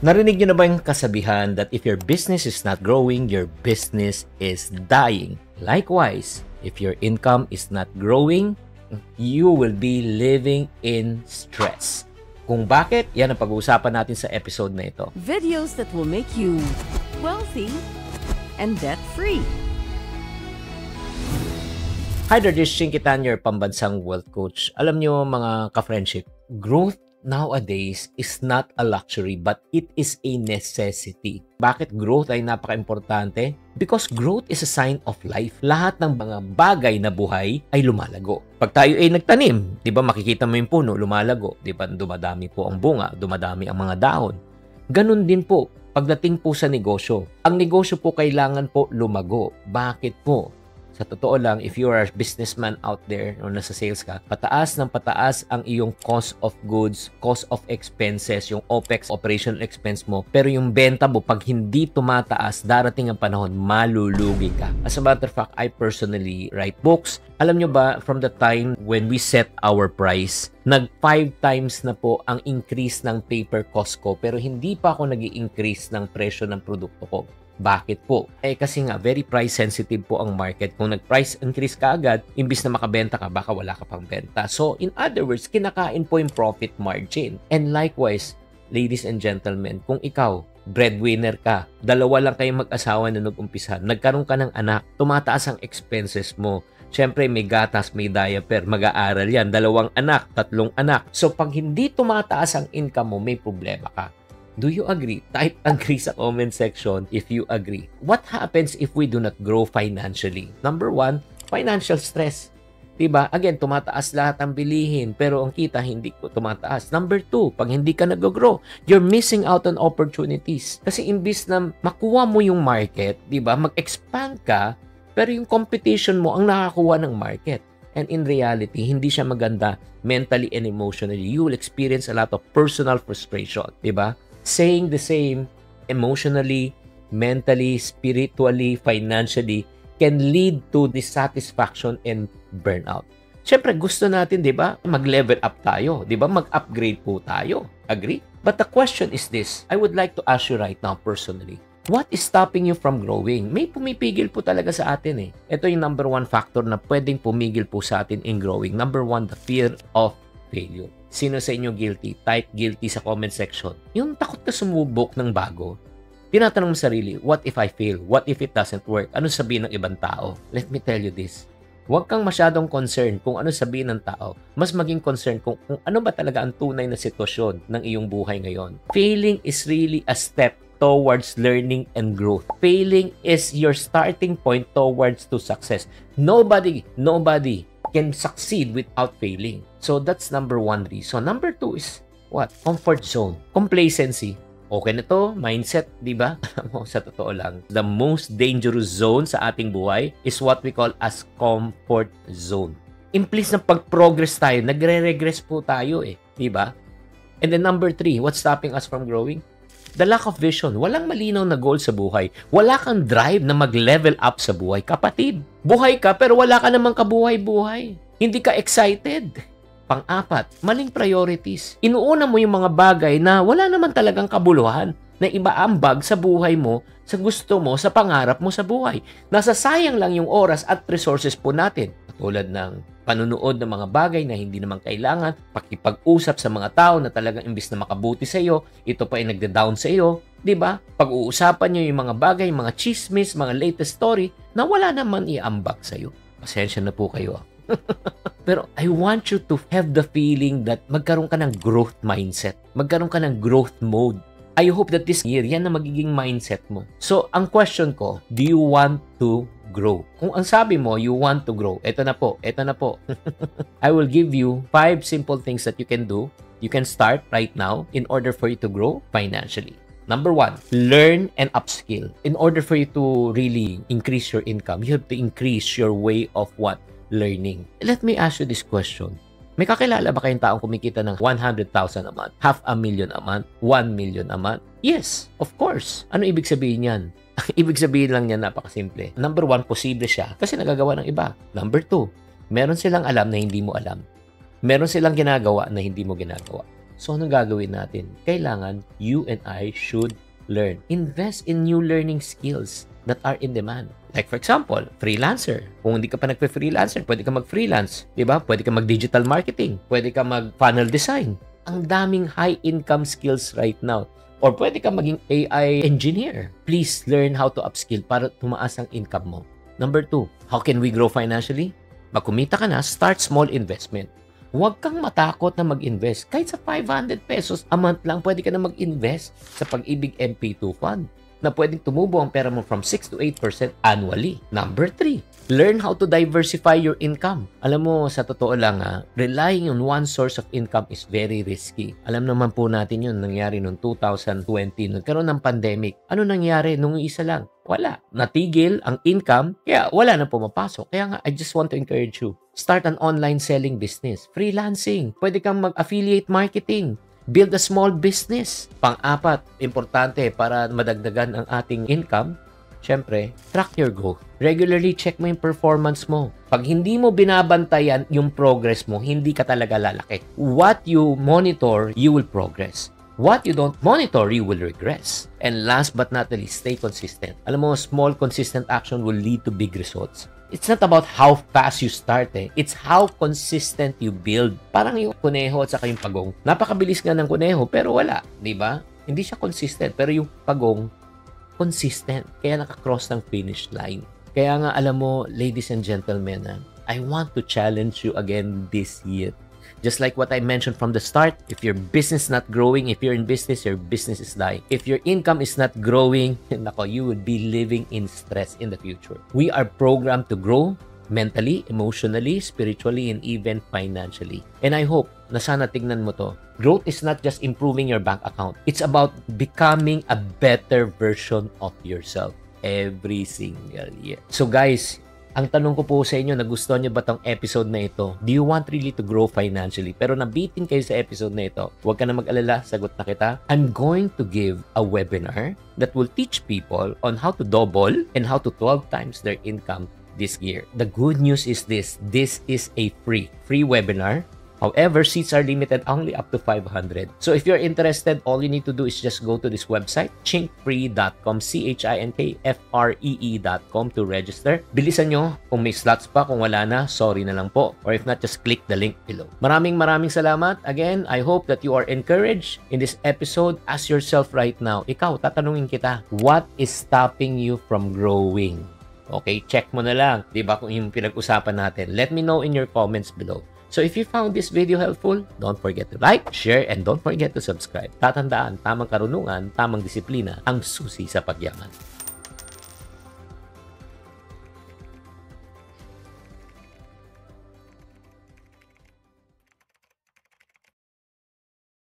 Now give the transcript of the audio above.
Narinig nyo na ba yung kasabihan that if your business is not growing, your business is dying? Likewise, if your income is not growing, you will be living in stress. Kung bakit, yan ang pag-uusapan natin sa episode na ito. Videos that will make you wealthy and debt-free. Hi there, this is Chinky Tan, your pambansang wealth coach. Alam nyo mga ka-friendship, growth nowadays is not a luxury but it is a necessity. Bakit growth ay napaka-importante? Because growth is a sign of life. Lahat ng mga bagay na buhay ay lumalago. Pag tayo ay nagtanim, di ba makikita mo yung puno, lumalago. Di ba dumadami po ang bunga, dumadami ang mga dahon. Ganun din po, pagdating po sa negosyo. Ang negosyo po kailangan po lumago. Bakit po? Sa totoo lang, if you are a businessman out there o nasa sales ka, pataas ng pataas ang iyong cost of goods, cost of expenses, yung OPEX, operational expense mo. Pero yung benta mo, pag hindi tumataas, darating ang panahon, malulugi ka. As a matter of fact, I personally write books. Alam nyo ba, from the time when we set our price, nag 5 times na po ang increase ng paper cost ko, pero hindi pa ako nag-i-increase ng presyo ng produkto ko. Bakit po? Kasi nga, very price sensitive po ang market. Kung nag-price increase ka agad, imbis na makabenta ka, baka wala ka pang benta. So, in other words, kinakain po yung profit margin. And likewise, ladies and gentlemen, kung ikaw, breadwinner ka, dalawa lang kayong mag-asawa na nag-umpisa, nagkaroon ka ng anak, tumataas ang expenses mo. Siyempre, may gatas, may diaper, mag-aaral yan, 2 anak, 3 anak. So, pag hindi tumataas ang income mo, may problema ka. Do you agree? Type agree sa comment section if you agree. What happens if we do not grow financially? Number 1, financial stress. Diba? Again, tumataas lahat ang bilihin pero ang kita hindi ko tumataas. Number 2, pag hindi ka nag-grow, you're missing out on opportunities. Kasi imbis na makuha mo yung market, diba? Mag-expand ka, pero yung competition mo ang nakakuha ng market. And in reality, hindi siya maganda mentally and emotionally. You will experience a lot of personal frustration. Diba? Saying the same emotionally, mentally, spiritually, financially can lead to dissatisfaction and burnout. Siyempre, gusto natin, di ba, mag-level up tayo. Di ba, mag-upgrade po tayo. Agree? But the question is this. I would like to ask you right now personally. What is stopping you from growing? May pumipigil po talaga sa atin eh. Ito yung number 1 factor na pwedeng pumigil po sa atin in growing. Number 1, the fear of failure. Sino sa inyo guilty? Type guilty sa comment section. Yung takot ka sumubok ng bago, tinatanong mo sarili, what if I fail? What if it doesn't work? Ano sabihin ng ibang tao? Let me tell you this. Huwag kang masyadong concerned kung ano sabihin ng tao. Mas maging concerned kung ano ba talaga ang tunay na sitwasyon ng iyong buhay ngayon. Failing is really a step towards learning and growth. Failing is your starting point towards to success. Nobody can succeed without failing. So that's number 1 reason. Number 2 is what? Comfort zone. Complacency. Okay na to, mindset, di ba? Sa totoo lang, the most dangerous zone sa ating buhay is what we call as comfort zone. Implis na pag-progress tayo, nagre-regress po tayo eh, di ba? And then number 3, what's stopping us from growing? The lack of vision. Walang malinaw na goal sa buhay. Wala kang drive na mag-level up sa buhay. Kapatid, buhay ka pero wala ka namang kabuhay-buhay. Hindi ka excited. Pang-4, maling priorities. Inuuna mo yung mga bagay na wala naman talagang kabuluhan na ibaambag sa buhay mo, sa gusto mo, sa pangarap mo sa buhay. Nasasayang lang yung oras at resources po natin. Tulad ng panunood ng mga bagay na hindi naman kailangan, pakipag-usap sa mga tao na talagang imbis na makabuti sa iyo, ito pa ay nagda-down sa iyo, di ba? Pag-uusapan niyo yung mga bagay, mga chismis, mga latest story na wala naman iambag sa iyo. Pasensya na po kayo. Pero I want you to have the feeling that magkaroon ka ng growth mindset, magkaroon ka ng growth mode. I hope that this year, yan na magiging mindset mo. So, ang question ko, do you want to grow? Kung ang sabi mo, you want to grow, eto na po. I will give you 5 simple things that you can do. You can start right now in order for you to grow financially. Number 1, learn and upskill. In order for you to really increase your income, you have to increase your way of what? Learning. Let me ask you this question. May kakilala ba kayong taong kumikita ng 100,000 a month, 500,000 a month, 1 million a month? Yes, of course. Ano ibig sabihin yan? Ibig sabihin lang yan, napakasimple. Number 1, posible siya kasi nagagawa ng iba. Number 2, meron silang alam na hindi mo alam. Meron silang ginagawa na hindi mo ginagawa. So, anong gagawin natin? Kailangan you and I should learn. Invest in new learning skills that are in demand. Like for example, freelancer. Kung hindi ka pa nagpe-freelancer, pwede ka mag-freelance. Diba? Pwede ka mag-digital marketing. Pwede ka mag-funnel design. Ang daming high-income skills right now. Or pwede ka maging AI engineer. Please learn how to upskill para tumaas ang income mo. Number 2, how can we grow financially? Pag kumita ka na, start small investment. Huwag kang matakot na mag-invest. Kahit sa 500 pesos a month lang, pwede ka na mag-invest sa Pag-ibig MP2 Fund na pwedeng tumubo ang pera mo from 6 to 8% annually. Number 3, learn how to diversify your income. Alam mo, sa totoo lang relying on one source of income is very risky. Alam naman po natin yun, nangyari noong 2020, nagkaroon ng pandemic. Ano nangyari nung isa lang? Wala. Natigil ang income, kaya wala na pumapasok. Kaya nga, I just want to encourage you. Start an online selling business. Freelancing. Pwede kang mag-affiliate marketing. Build a small business. Pang-apat, importante para madagdagan ang ating income, syempre, track your growth. Regularly check mo yung performance mo. Pag hindi mo binabantayan yung progress mo, hindi ka talaga lalaki. What you monitor, you will progress. What you don't monitor, you will regress. And last but not least, stay consistent. Alam mo, small consistent action will lead to big results. It's not about how fast you start It's how consistent you build. Parang yung kuneho at saka yung pagong. Napakabilis nga ng kuneho pero wala. Diba? Hindi siya consistent. Pero yung pagong, consistent. Kaya nakakross ng finish line. Kaya nga alam mo, ladies and gentlemen, I want to challenge you again this year. Just like what I mentioned from the start, if your business is not growing, if you're in business, your business is dying. If your income is not growing, nako, you would be living in stress in the future. We are programmed to grow mentally, emotionally, spiritually, and even financially. And I hope na sana tignan mo to. Growth is not just improving your bank account. It's about becoming a better version of yourself every single year. So guys, ang tanong ko po sa inyo, nagustuhan nyo ba tong episode na ito? Do you want really to grow financially? Pero nabitin kayo sa episode na ito, huwag ka na mag-alala, sagot na kita. I'm going to give a webinar that will teach people on how to double and how to 12 times their income this year. The good news is this is a free webinar. However, seats are limited only up to 500. So if you're interested, all you need to do is just go to this website, chinkfree.com, chinkfree.com to register. Bilisan nyo. Kung may slots pa, kung wala na, sorry na lang po. Or if not, just click the link below. Maraming salamat. Again, I hope that you are encouraged in this episode. Ask yourself right now, ikaw, tatanungin kita, what is stopping you from growing? Okay, check mo na lang. Diba kung yung pinag-usapan natin? Let me know in your comments below. So if you found this video helpful, don't forget to like, share, and don't forget to subscribe. Tatandaan, tamang karunungan, tamang disiplina, ang susi sa pagyaman.